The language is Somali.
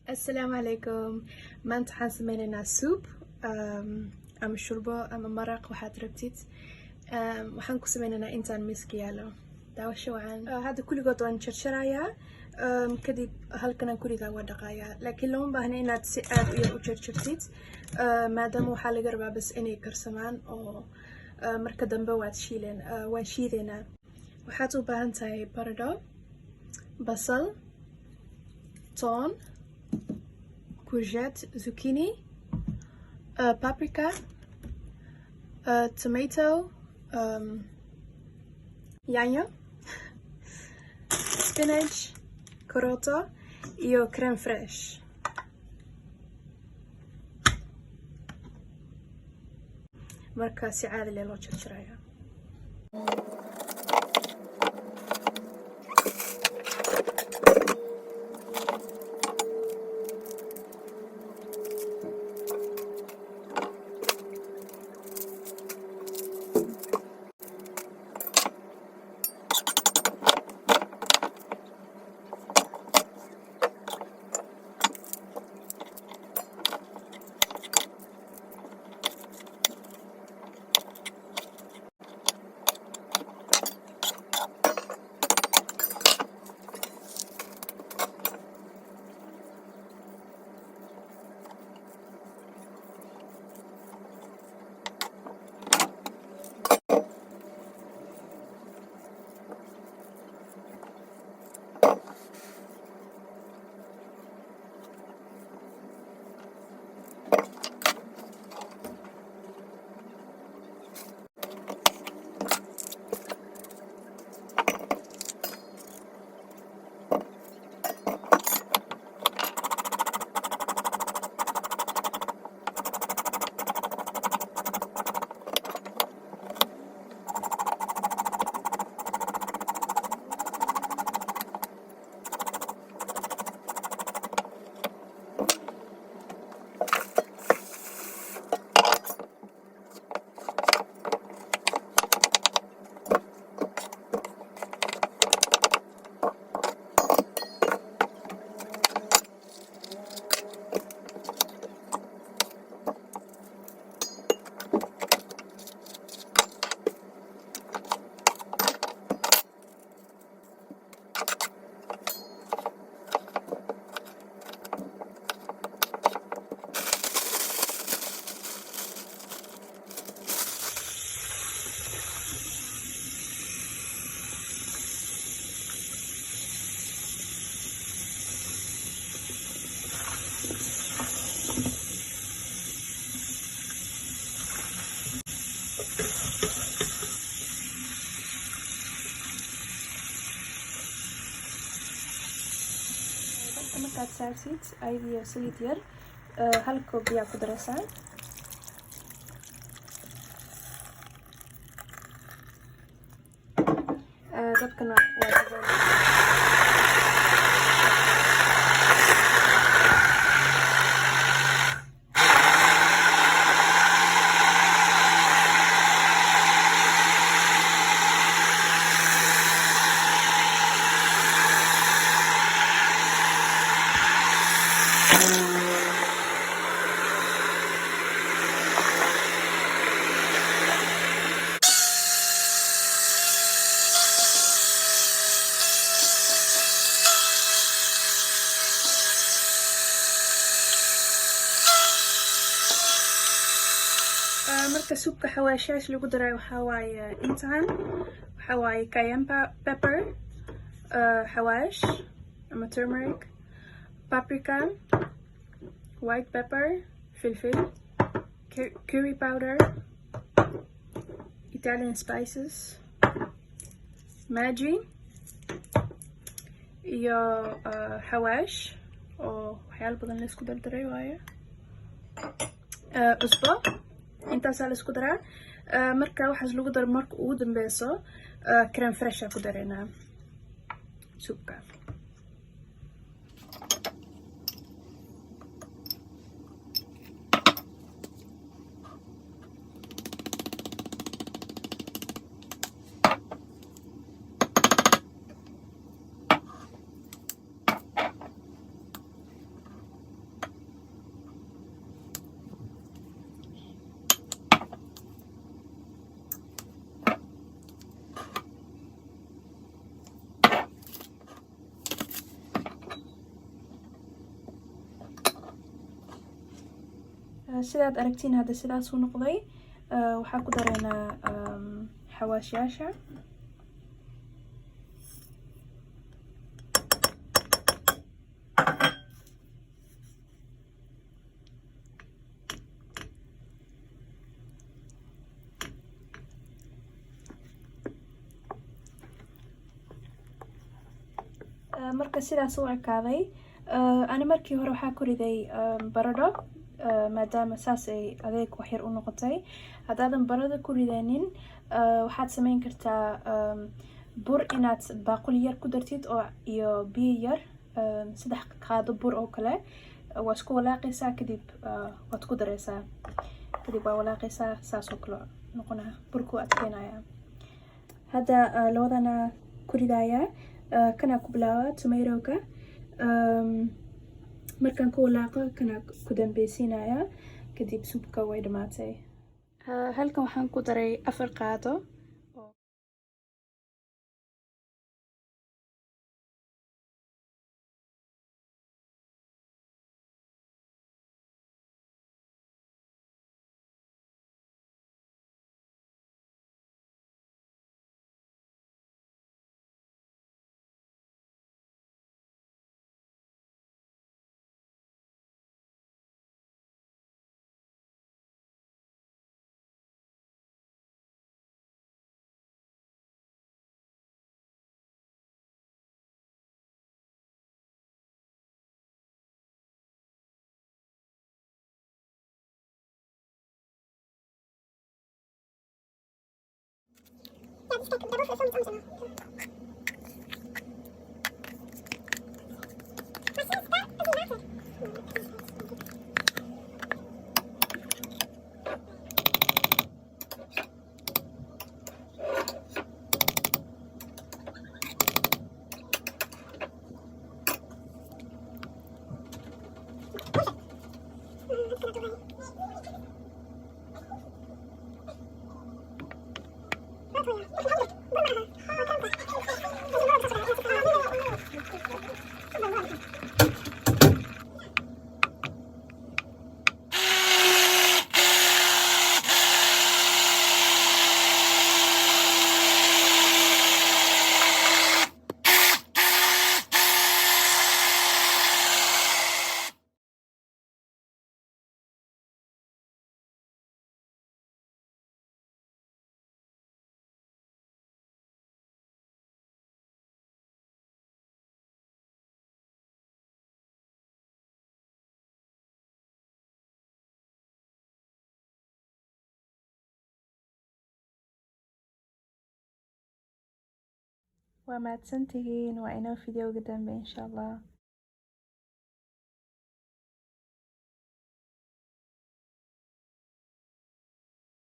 السلام عليكم. maanta waxaan sameynaynaa soup ama shurbo ama maraq waxaad rabtid. waxaan ku sameynaynaa intaan miiska yaalo. daawasho wacan. hadda kulligood waan jarjarayaa, kadib halkanaan kurigaa waa dhaqayaa, laakiin lama baahna inaad si aad u yar u jarjartid, maadaama waxaa laga rabaa bas inay karsamaan oo marka dambe waan shiideynaa. waxaad u baahan tahay baradho, basal, toon, courgette, zucchini, paprika, tomato, yaanyo, spinach, karoto iyo crème fresh. marka si caadi leh loo jarjarayaa. markaad saartid ayadiyo saliid yar, hal koob biyaa ku daraysaa. dabkana waa marka suubka xawaashaash lagu daray waxaa waaye intaan, waxaa waaye cayenne pepper, xawaash ama turmeric, paprika, white pepper, filfil, curry powder, Italian spices, Maggi iyo xawaash oo waxyaalo badan la isku dardaray waaye, cusbo. intaasaa la isku daraa. marka waxaas lagu daro marka ugu dambeyso crème fresh ku dareynaa suubka. sidaad aragtiin hadda sidaas uu noqday. waxaa ku dareynaa xawaashyaasha. marka sidaas u ekaaday. ani markii hore waxaa ku riday baradho maadaama saas ay adeeg wax yar u noqotay. haddaadan baradho ku ridaynin waxaad samayn kartaa bur inaad baaquli yar ku dartid oo iyo biyo yar 3 qaado bur oo kale waa isku walaaqaysaa kadib waad ku daraysaa kadib waa walaaqaysaa saas oo kale noqonaa burku adkeynaya. hadda labadana ku ridayaa kana ku bilaaba tomato-ga. markaan ku walaaqo kana ku dambeysiinaya kadib subka way dhamaatay. halkan waxaan ku daray 4 qaado. waa mahadsantihiin. waa inoo fideoga dambe insha Allah.